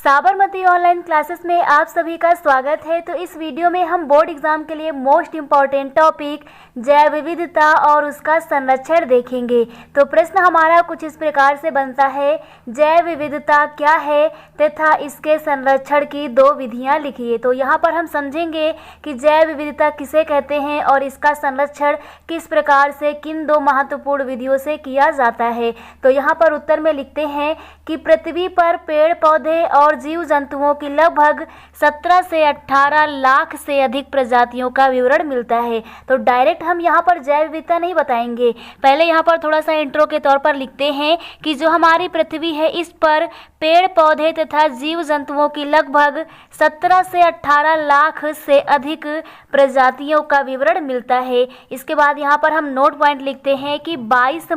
Sabarmati online classes में आप सभी का स्वागत है। तो इस वीडियो में हम बोर्ड एग्जाम के लिए मोस्ट इम्पॉर्टेंट टॉपिक जैव विविधता और उसका संरक्षण देखेंगे। तो प्रश्न हमारा कुछ इस प्रकार से बनता है, जैव विविधता क्या है तथा इसके संरक्षण की 2 विधियां लिखिए। तो यहाँ पर हम समझेंगे कि जैव विविधता किसे कहते हैं और इसका संरक्षण किस प्रकार से किन 2 महत्वपूर्ण विधियों से किया जाता है। तो यहाँ पर उत्तर में लिखते हैं कि पृथ्वी पर पेड़ पौधे और जीव जंतुओं की लगभग 17 से 18 लाख से अधिक प्रजातियों का विवरण मिलता है। तो डायरेक्ट हम यहाँ पर जैव विविधता नहीं बताएंगे, पहले यहाँ पर थोड़ा सा इंट्रो के तौर पर लिखते हैं कि जो हमारी पृथ्वी है इस पर पेड़ पौधे तथा जीव जंतुओं की लगभग 17 से 18 लाख से अधिक प्रजातियों का विवरण मिलता है। इसके बाद यहाँ पर हम नोट पॉइंट लिखते हैं कि 22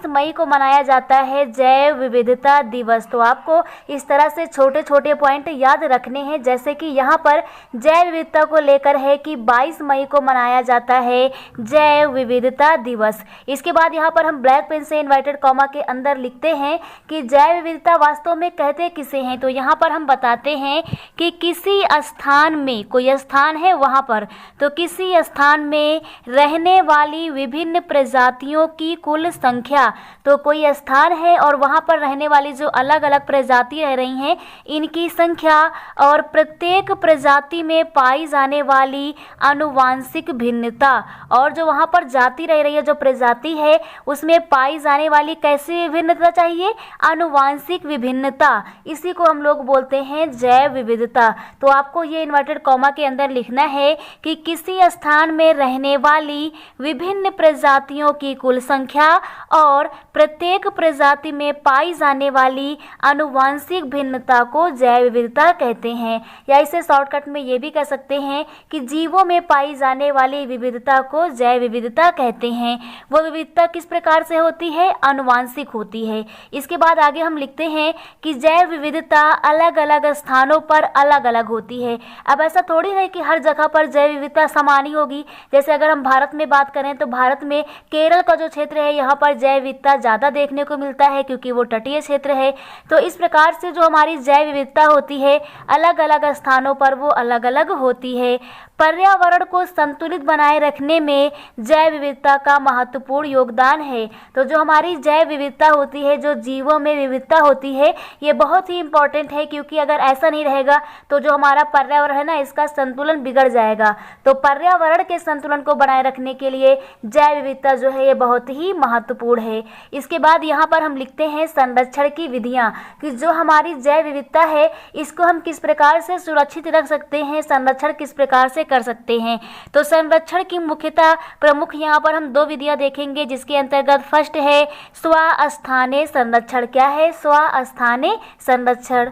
मई को मनाया जाता है जैव विविधता दिवस। तो आपको इस तरह से छोटे छोटे पॉइंट याद रखने हैं, जैसे कि यहाँ पर जैव विविधता को लेकर है कि 22 मई को मनाया जाता है जैव विविधता दिवस। इसके बाद यहाँ पर हम ब्लैक पेन से इन्वर्टेड कॉमा के अंदर लिखते हैं कि जैव विविधता वास्तव में कहते किसे हैं। तो यहाँ पर हम बताते हैं कि किसी स्थान में, कोई स्थान है वहाँ पर, तो किसी स्थान में रहने वाली विभिन्न प्रजातियों की कुल संख्या। तो कोई स्थान है और वहाँ पर रहने वाली जो अलग अलग प्रजाति रह रही हैं इनकी संख्या और प्रत्येक प्रजाति में पाई जाने वाली आनुवांशिक भिन्नता, और जो वहाँ पर जाति रह रही है, जो प्रजाति है उसमें पाई जाने वाली कैसी विभिन्नता चाहिए, आनुवांशिक विभिन्नता, इसी को हम लोग बोलते हैं जैव विविधता। तो आपको ये इन्वर्टेड कॉमा के अंदर लिखना है कि किसी स्थान में रहने वाली विभिन्न प्रजातियों की कुल संख्या और प्रत्येक प्रजाति में पाई जाने वाली आनुवांशिक भिन्नता को जैव विविधता कहते हैं। या इसे शॉर्टकट में ये भी कह सकते हैं कि जीवों में पाई जाने वाली विविधता को जैव विविधता कहते हैं। वो विविधता किस प्रकार से होती है, आनुवांशिक होती है। इसके बाद आगे हम लिखते हैं कि जैव विविधता अलग अलग स्थानों पर अलग अलग होती है। अब ऐसा थोड़ी है कि हर जगह पर जैव विविधता समान ही होगी। जैसे अगर हम भारत में बात करें तो भारत में केरल का जो क्षेत्र है यहाँ पर जैव विविधता ज़्यादा देखने को मिलता है क्योंकि वो तटीय क्षेत्र है। तो इस प्रकार से जो हमारी जैव विविधता होती है अलग अलग स्थानों पर वो अलग अलग होती है। पर्यावरण को संतुलित बनाए रखने में जैव विविधता का महत्वपूर्ण योगदान है। तो जो हमारी जैव विविधता होती है, जो जीवों में विविधता होती है, ये बहुत ही इम्पोर्टेंट है क्योंकि अगर ऐसा नहीं रहेगा तो जो हमारा पर्यावरण है ना, इसका संतुलन बिगड़ जाएगा। तो पर्यावरण के संतुलन को बनाए रखने के लिए जैव विविधता जो है ये बहुत ही महत्वपूर्ण है। इसके बाद यहाँ पर हम लिखते हैं संरक्षण की विधियाँ, कि जो हमारी जैव विविधता है इसको हम किस प्रकार से सुरक्षित रख सकते हैं, संरक्षण किस प्रकार से कर सकते हैं। तो संरक्षण की मुख्यतः प्रमुख यहाँ पर हम 2 विधियां देखेंगे, जिसके अंतर्गत फर्स्ट है स्वस्थानीय संरक्षण। क्या है, स्वस्थानीय संरक्षण।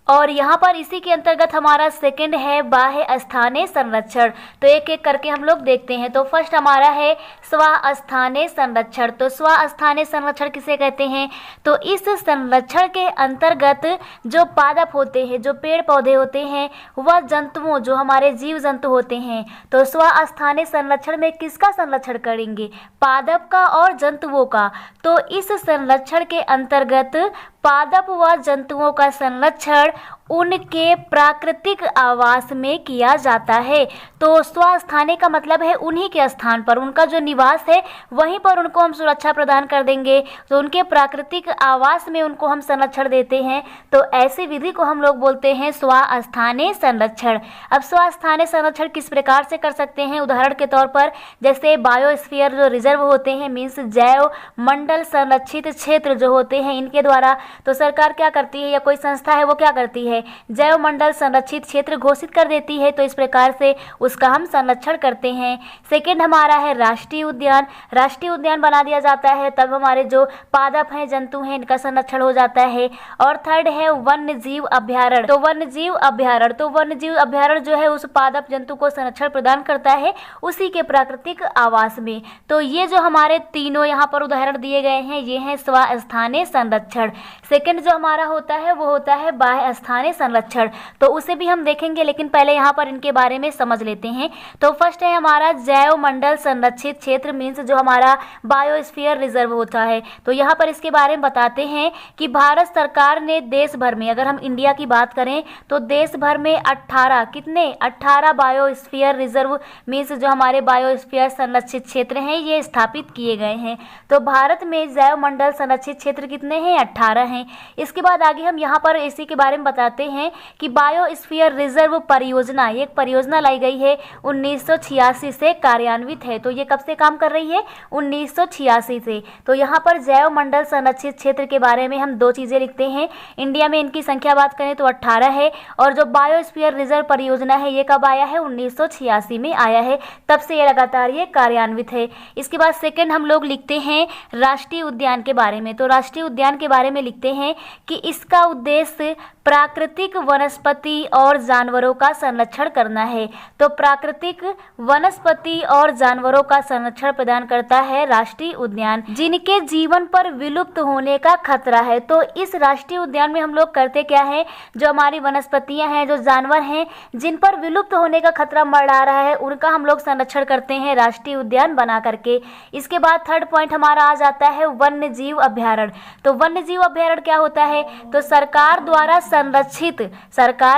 और यहाँ पर इसी के अंतर्गत हमारा सेकंड है बाह्य स्थानीय संरक्षण। तो एक एक करके हम लोग देखते हैं। तो फर्स्ट हमारा है स्वस्थानीय संरक्षण। तो स्वस्थानीय संरक्षण किसे कहते हैं, तो इस संरक्षण के अंतर्गत जो पादप होते हैं, जो पेड़ पौधे होते हैं, वह जंतुओं, जो हमारे जीव जंतु होते हैं, तो स्वस्थानीय संरक्षण में किसका संरक्षण करेंगे, पादप का और जंतुओं का। तो इस संरक्षण के अंतर्गत पादप व जंतुओं का संरक्षण उनके प्राकृतिक आवास में किया जाता है। तो स्वस्थानीय का मतलब है उन्हीं के स्थान पर, उनका जो निवास है वहीं पर उनको हम सुरक्षा प्रदान कर देंगे। तो उनके प्राकृतिक आवास में उनको हम संरक्षण देते हैं। तो ऐसी विधि को हम लोग बोलते हैं स्वस्थानीय संरक्षण। अब स्वस्थानीय संरक्षण किस प्रकार से कर सकते हैं, उदाहरण के तौर पर जैसे बायोस्फीयर जो रिजर्व होते हैं, मीन्स जैव मंडल संरक्षित क्षेत्र जो होते हैं, इनके द्वारा तो सरकार क्या करती है या कोई संस्था है वो क्या करती है, जैव मंडल संरक्षित क्षेत्र घोषित कर देती है। तो इस प्रकार से उसका हम संरक्षण करते हैं। सेकंड हमारा है राष्ट्रीय उद्यान। राष्ट्रीय उद्यान बना दिया जाता है तब हमारे जो पादप हैं, जंतु हैं, इनका संरक्षण हो जाता है। और थर्ड है वन्य जीव अभ्यारण्य। तो वन्य जीव अभ्यारण्य, तो वन्य जीव अभ्यारण्य जो है उस पादप जंतु को संरक्षण प्रदान करता है उसी के प्राकृतिक आवास में। तो ये जो हमारे तीनों यहाँ पर उदाहरण दिए गए हैं ये हैं स्वस्थानीय संरक्षण। सेकंड जो हमारा होता है वो होता है बाह्य स्थानीय स्थानीय संरक्षण, तो उसे भी हम देखेंगे, लेकिन पहले यहाँ पर इनके बारे में समझ लेते हैं। तो फर्स्ट है हमारा जैव मंडल संरक्षित क्षेत्र, मीन्स जो हमारा बायोस्फीयर रिजर्व होता है। तो यहाँ पर इसके बारे में बताते हैं कि भारत सरकार ने देश भर में, अगर हम इंडिया की बात करें तो देश भर में 18 बायोस्फीयर रिजर्व मीन्स जो हमारे बायोस्फीयर संरक्षित क्षेत्र हैं ये स्थापित किए गए हैं। तो भारत में जैव मंडल संरक्षित क्षेत्र कितने हैं? 18 हैं। इसके बाद आगे हम यहाँ पर इसी के बारे में बताते हैं कि बायोस्फीयर रिजर्व परियोजना, एक परियोजना लाई गई है 1986 से कार्यान्वित है। तो ये कब से काम कर रही है? 1986 से। तो यहाँ पर जैव मंडल संरक्षित क्षेत्र के बारे में हम दो चीज़ें लिखते हैं। इंडिया में इनकी संख्या बात करें तो 18 है, और जो बायोस्फीयर रिजर्व परियोजना है ये कब आया है? 1986 में आया है, तब से ये लगातार ये कार्यान्वित है। इसके बाद सेकंड हम लोग लिखते हैं राष्ट्रीय उद्यान के बारे में। तो राष्ट्रीय उद्यान के बारे में लिखते हैं कि इसका उद्देश्य प्राकृतिक वनस्पति और जानवरों का संरक्षण करना है। तो प्राकृतिक वनस्पति और जानवरों का संरक्षण प्रदान करता है राष्ट्रीय उद्यान, जिनके जीवन पर विलुप्त होने का खतरा है। तो इस राष्ट्रीय उद्यान में हम लोग करते क्या है, जो हमारी वनस्पतियां हैं, जो जानवर हैं जिन पर विलुप्त होने का खतरा मंडरा रहा है, उनका हम लोग संरक्षण करते हैं राष्ट्रीय उद्यान बना करके। इसके बाद थर्ड पॉइंट हमारा आ जाता है वन्य जीव अभ्यारण्य। तो वन्य जीव अभ्यारण्य क्या होता है? तो सरकार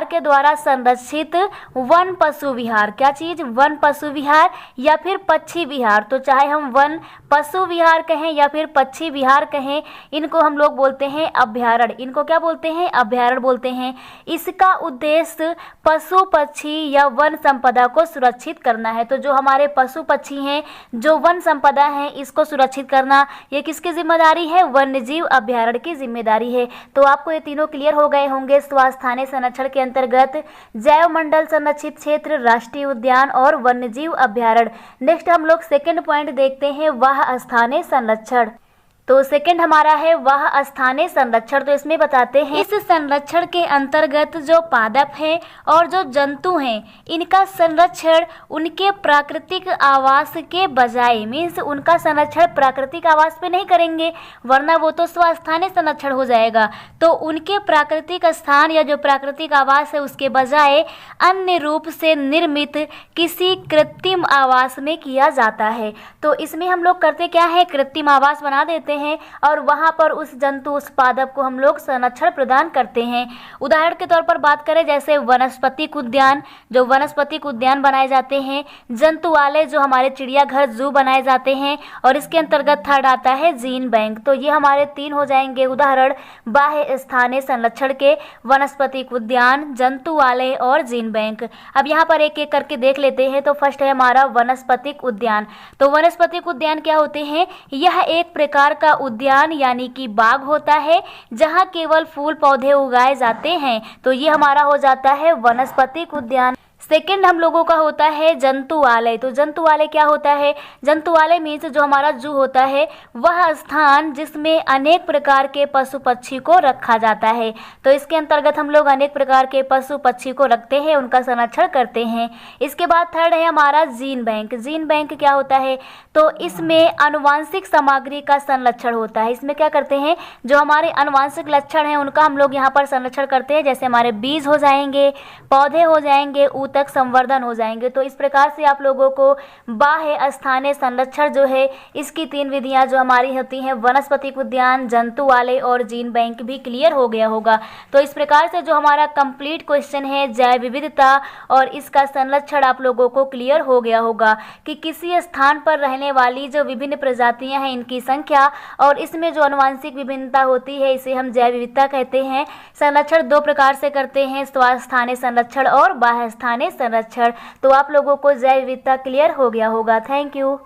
के द्वारा संरक्षित वन पशु विहार, क्या चीज? वन पशु विहार या फिर पक्षी विहार। तो चाहे हम वन पशु विहार कहें या फिर पक्षी विहार कहें, इनको हम लोग बोलते हैं अभ्यारण्य। इनको क्या बोलते हैं? अभ्यारण्य बोलते हैं। इसका उद्देश्य पशु पक्षी या वन संपदा को सुरक्षित करना है। तो जो हमारे पशु पक्षी हैं, जो वन संपदा है, इसको सुरक्षित करना ये किसकी जिम्मेदारी है? वन्य जीव अभ्यारण्य की जिम्मेदारी है। तो आपको ये तीनों क्लियर हो गए होंगे। स्थानीय संरक्षण के अंतर्गत जैव मंडल संरक्षित क्षेत्र, राष्ट्रीय उद्यान और वन्य जीव अभ्यारण्य। नेक्स्ट हम लोग सेकंड पॉइंट देखते हैं वह स्थानीय संरक्षण। तो सेकंड हमारा है वह स्थानीय संरक्षण। तो इसमें बताते हैं इस संरक्षण के अंतर्गत जो पादप हैं और जो जंतु हैं, इनका संरक्षण उनके प्राकृतिक आवास के बजाय, मीन्स उनका संरक्षण प्राकृतिक आवास पे नहीं करेंगे, वरना वो तो स्थानीय संरक्षण हो जाएगा। तो उनके प्राकृतिक स्थान या जो प्राकृतिक आवास है उसके बजाय अन्य रूप से निर्मित किसी कृत्रिम आवास में किया जाता है। तो इसमें हम लोग करते क्या है? कृत्रिम आवास बना देते हैं और वहां पर उस जंतु, उस पादप को हम लोग संरक्षण प्रदान करते हैं। उदाहरण के तौर पर बात करें जैसे वनस्पतिक उद्यान, जो वनस्पतिक उद्यान बनाए जाते हैं, जंतुआलय जो हमारे चिड़ियाघर, जू बनाए जाते हैं, और इसके अंतर्गत थर्ड आता है जीन बैंक। तो ये हमारे तीन हो जाएंगे उदाहरण बाह्य स्थानीय संरक्षण के, वनस्पतिक उद्यान, जंतुआलय और जीन बैंक। अब यहाँ पर एक एक करके देख लेते हैं। तो फर्स्ट है हमारा वनस्पतिक उद्यान। तो वनस्पतिक उद्यान क्या होते हैं? यह एक प्रकार का उद्यान यानी कि बाग होता है जहां केवल फूल पौधे उगाए जाते हैं। तो ये हमारा हो जाता है वनस्पतिक उद्यान। सेकंड हम लोगों का होता है जंतुआलय। तो जंतुआलय क्या होता है? जंतुआलय मीन्स जो हमारा जू होता है, वह स्थान जिसमें अनेक प्रकार के पशु पक्षी को रखा जाता है। तो इसके अंतर्गत हम लोग अनेक प्रकार के पशु पक्षी को रखते हैं, उनका संरक्षण करते हैं। इसके बाद थर्ड है हमारा जीन बैंक। जीन बैंक क्या होता है? तो इसमें आनुवांशिक सामग्री का संरक्षण होता है। इसमें क्या करते हैं? जो हमारे आनुवांशिक लक्षण हैं उनका हम लोग यहाँ पर संरक्षण करते हैं। जैसे हमारे बीज हो जाएंगे, पौधे हो जाएंगे, तक संवर्धन हो जाएंगे। तो इस प्रकार से आप लोगों को बाह्य स्थानीय संरक्षण जो है, इसकी तीन विधियां जो हमारी होती हैं, वनस्पतिक उद्यान, जंतुआलय और जीन बैंक, भी क्लियर हो गया होगा। तो इस प्रकार से जो हमारा कंप्लीट क्वेश्चन है जैव विविधता और इसका संरक्षण आप लोगों को क्लियर हो गया होगा कि किसी स्थान पर रहने वाली जो विभिन्न प्रजातियां हैं, इनकी संख्या और इसमें जो आनुवांशिक विभिन्नता होती है, इसे हम जैव विविधता कहते हैं। संरक्षण दो प्रकार से करते हैं, स्थानीय संरक्षण और बाह्य स्थानीय संरक्षण। तो आप लोगों को जैव विविधता क्लियर हो गया होगा। Thank you.